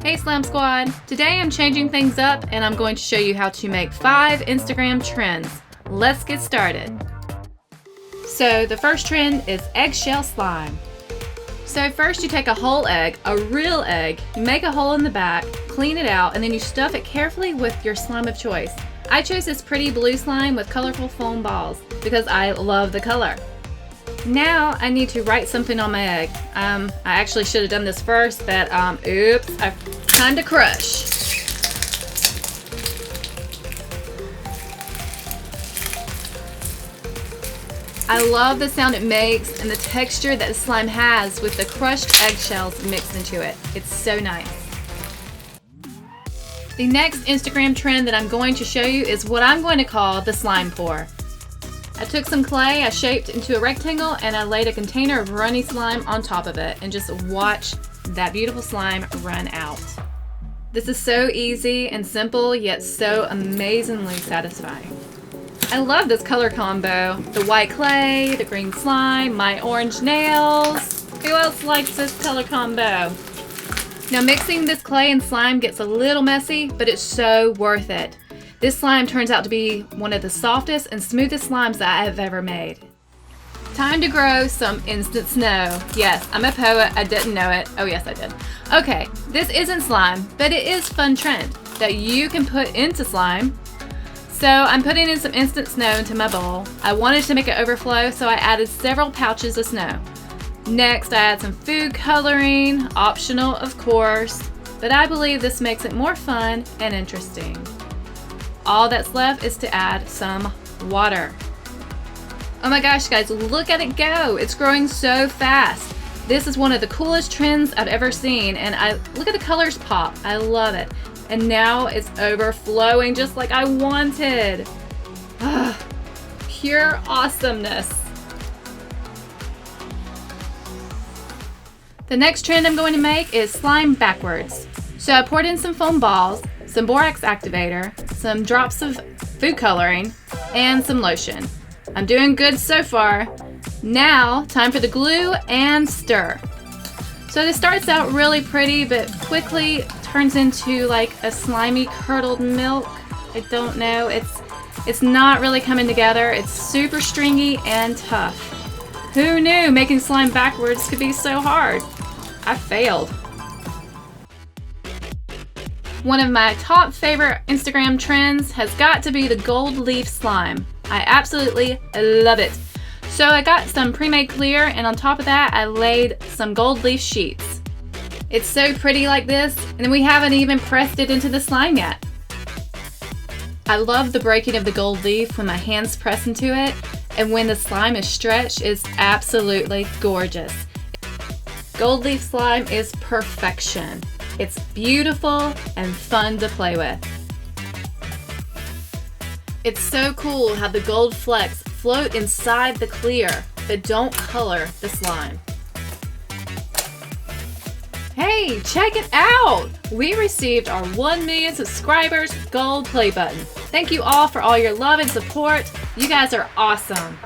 Hey Slime Squad! Today I'm changing things up and I'm going to show you how to make 5 Instagram trends. Let's get started. So the first trend is eggshell slime. So first you take a whole egg, a real egg, you make a hole in the back, clean it out, and then you stuff it carefully with your slime of choice. I chose this pretty blue slime with colorful foam balls because I love the color. Now I need to write something on my egg. I actually should have done this first, but oops, time to crush. I love the sound it makes and the texture that the slime has with the crushed eggshells mixed into it. It's so nice. The next Instagram trend that I'm going to show you is what I'm going to call the slime pour. I took some clay, I shaped into a rectangle, and I laid a container of runny slime on top of it and just watch that beautiful slime run out. This is so easy and simple, yet so amazingly satisfying. I love this color combo. The white clay, the green slime, my orange nails. Who else likes this color combo? Now mixing this clay and slime gets a little messy, but it's so worth it. This slime turns out to be one of the softest and smoothest slimes that I have ever made. Time to grow some instant snow. Yes, I'm a poet, I didn't know it. Oh yes, I did. Okay, this isn't slime, but it is a fun trend that you can put into slime. So I'm putting in some instant snow into my bowl. I wanted to make it overflow, so I added several pouches of snow. Next, I add some food coloring, optional of course, but I believe this makes it more fun and interesting. All that's left is to add some water. Oh my gosh, guys, look at it go. It's growing so fast. This is one of the coolest trends I've ever seen, and look at the colors pop. I love it. And now it's overflowing just like I wanted. Pure awesomeness. The next trend I'm going to make is slime backwards. So I poured in some foam balls, some borax activator, some drops of food coloring, and some lotion. I'm doing good so far. Now, time for the glue and stir. So this starts out really pretty, but quickly turns into like a slimy curdled milk. I don't know, it's not really coming together. It's super stringy and tough. Who knew making slime backwards could be so hard? I failed. One of my top favorite Instagram trends has got to be the gold leaf slime. I absolutely love it. So I got some pre-made clear, and on top of that I laid some gold leaf sheets. It's so pretty like this, and we haven't even pressed it into the slime yet. I love the breaking of the gold leaf when my hands press into it, and when the slime is stretched, it's absolutely gorgeous. Gold leaf slime is perfection. It's beautiful and fun to play with. It's so cool how the gold flecks float inside the clear, but don't color the slime. Hey, check it out! We received our 1 million subscribers gold play button. Thank you all for all your love and support. You guys are awesome.